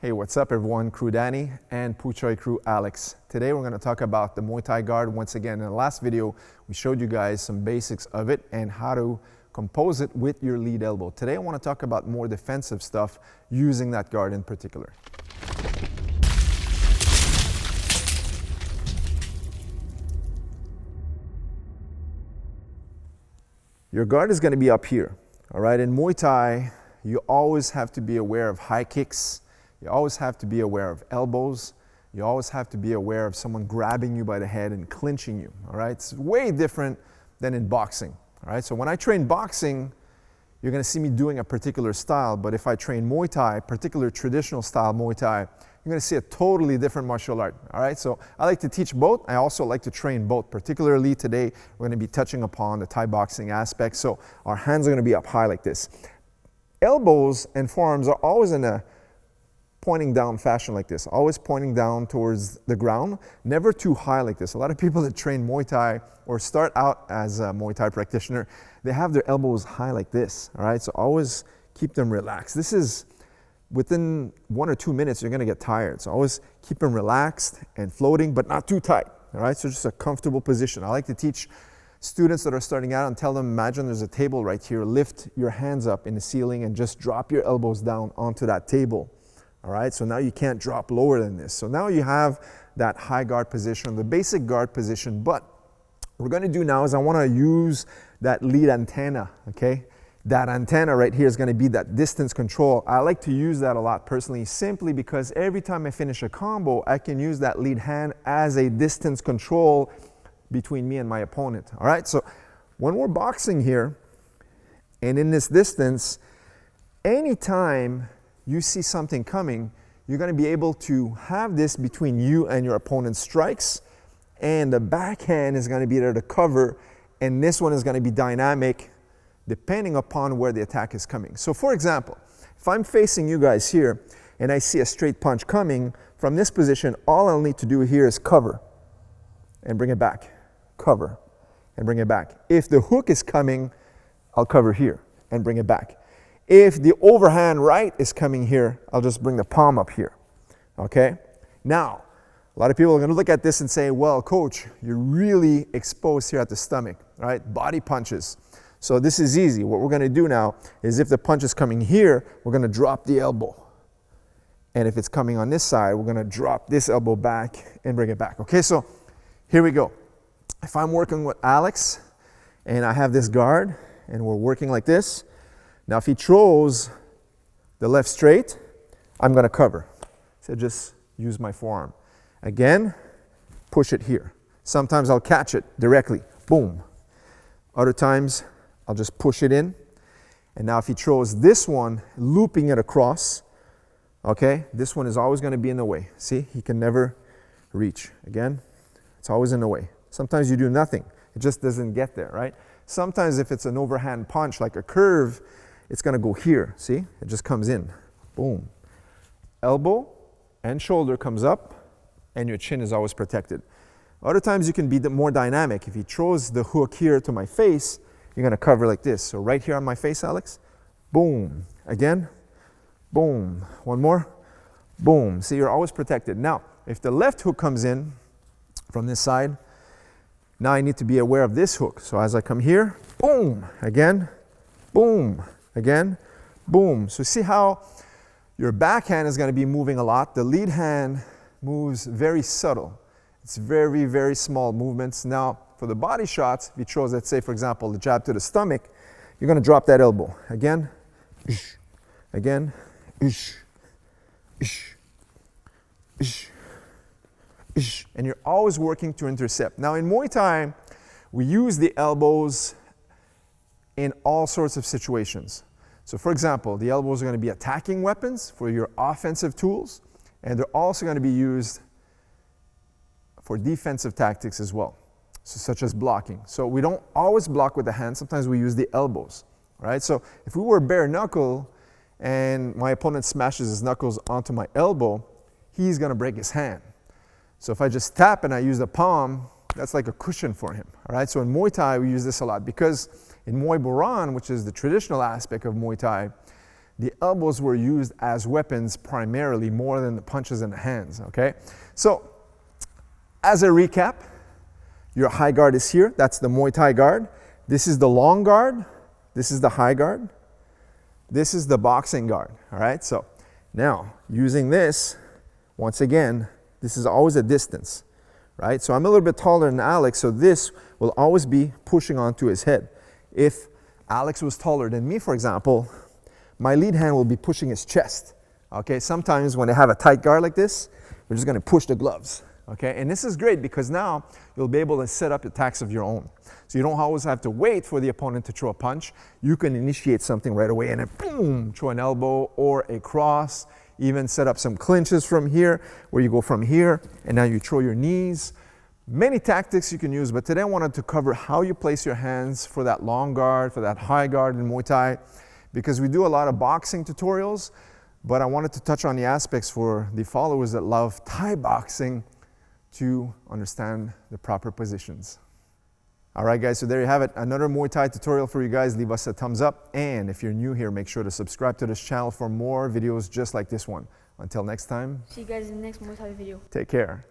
Hey, what's up everyone? Crew Danny and Puchoy Crew Alex. Today we're going to talk about the Muay Thai guard once again. In the last video, we showed you guys some basics of it and how to compose it with your lead elbow. Today I want to talk about more defensive stuff using that guard in particular. Your guard is going to be up here. All right, in Muay Thai, you always have to be aware of high kicks. You always have to be aware of elbows. You always have to be aware of someone grabbing you by the head and clinching you, all right? It's way different than in boxing, all right? So when I train boxing, you're gonna see me doing a particular style, but if I train Muay Thai, particular traditional style Muay Thai, you're gonna see a totally different martial art, all right? So I like to teach both. I also like to train both. Particularly today, we're gonna be touching upon the Thai boxing aspect. So our hands are gonna be up high like this. Elbows and forearms are always in a pointing down fashion like this, always pointing down towards the ground, never too high like this. A lot of people that train Muay Thai or start out as a Muay Thai practitioner, they have their elbows high like this, all right? So always keep them relaxed. This is within 1 or 2 minutes, you're gonna get tired. So always keep them relaxed and floating, but not too tight, all right? So just a comfortable position. I like to teach students that are starting out and tell them, imagine there's a table right here, lift your hands up in the ceiling and just drop your elbows down onto that table. All right, so now you can't drop lower than this. So now you have that high guard position, the basic guard position, but what we're gonna do now is I wanna use that lead antenna, okay? That antenna right here is gonna be that distance control. I like to use that a lot personally, simply because every time I finish a combo, I can use that lead hand as a distance control between me and my opponent, all right? So when we're boxing here, and in this distance, anytime you see something coming, you're gonna be able to have this between you and your opponent's strikes, and the backhand is gonna be there to cover, and this one is gonna be dynamic depending upon where the attack is coming. So for example, if I'm facing you guys here, and I see a straight punch coming, from this position, all I'll need to do here is cover, and bring it back, cover, and bring it back. If the hook is coming, I'll cover here, and bring it back. If the overhand right is coming here, I'll just bring the palm up here, okay? Now, a lot of people are gonna look at this and say, well, coach, you're really exposed here at the stomach, right? Body punches. So this is easy. What we're gonna do now is if the punch is coming here, we're gonna drop the elbow. And if it's coming on this side, we're gonna drop this elbow back and bring it back, okay? So here we go. If I'm working with Alex and I have this guard and we're working like this, now if he throws the left straight, I'm gonna cover. So just use my forearm. Again, push it here. Sometimes I'll catch it directly, boom. Other times, I'll just push it in. And now if he throws this one, looping it across, okay, this one is always gonna be in the way. See, he can never reach. Again, it's always in the way. Sometimes you do nothing, it just doesn't get there, right? Sometimes if it's an overhand punch, like a curve, it's gonna go here, see? It just comes in, boom. Elbow and shoulder comes up, and your chin is always protected. Other times you can be more dynamic. If he throws the hook here to my face, you're gonna cover like this. So right here on my face, Alex, boom. Again, boom. One more, boom. See, you're always protected. Now, if the left hook comes in from this side, now I need to be aware of this hook. So as I come here, boom, again, boom. Again, boom. So see how your backhand is going to be moving a lot. The lead hand moves very subtle. It's very, very small movements. Now, for the body shots, if he throws, let's say, for example, the jab to the stomach, you're going to drop that elbow. Again, again, and you're always working to intercept. Now, in Muay Thai, we use the elbows in all sorts of situations. So for example, the elbows are going to be attacking weapons for your offensive tools, and they're also going to be used for defensive tactics as well, so such as blocking. So we don't always block with the hands, sometimes we use the elbows, right? So if we were bare knuckle and my opponent smashes his knuckles onto my elbow, he's going to break his hand. So if I just tap and I use the palm, that's like a cushion for him, all right? So in Muay Thai, we use this a lot because in Muay Boran, which is the traditional aspect of Muay Thai, the elbows were used as weapons primarily more than the punches in the hands, okay? So, as a recap, your high guard is here. That's the Muay Thai guard. This is the long guard. This is the high guard. This is the boxing guard, all right? So, now, using this, once again, this is always a distance, right? So I'm a little bit taller than Alex, so this will always be pushing onto his head. If Alex was taller than me, for example, my lead hand will be pushing his chest, okay? Sometimes when they have a tight guard like this, we're just gonna push the gloves, okay? And this is great because now you'll be able to set up attacks of your own. So you don't always have to wait for the opponent to throw a punch. You can initiate something right away and then boom, throw an elbow or a cross. Even set up some clinches from here, where you go from here, and now you throw your knees. Many tactics you can use, but today I wanted to cover how you place your hands for that long guard, for that high guard in Muay Thai, because we do a lot of boxing tutorials, but I wanted to touch on the aspects for the followers that love Thai boxing to understand the proper positions. All right, guys, so there you have it. Another Muay Thai tutorial for you guys. Leave us a thumbs up. And if you're new here, make sure to subscribe to this channel for more videos just like this one. Until next time. See you guys in the next Muay Thai video. Take care.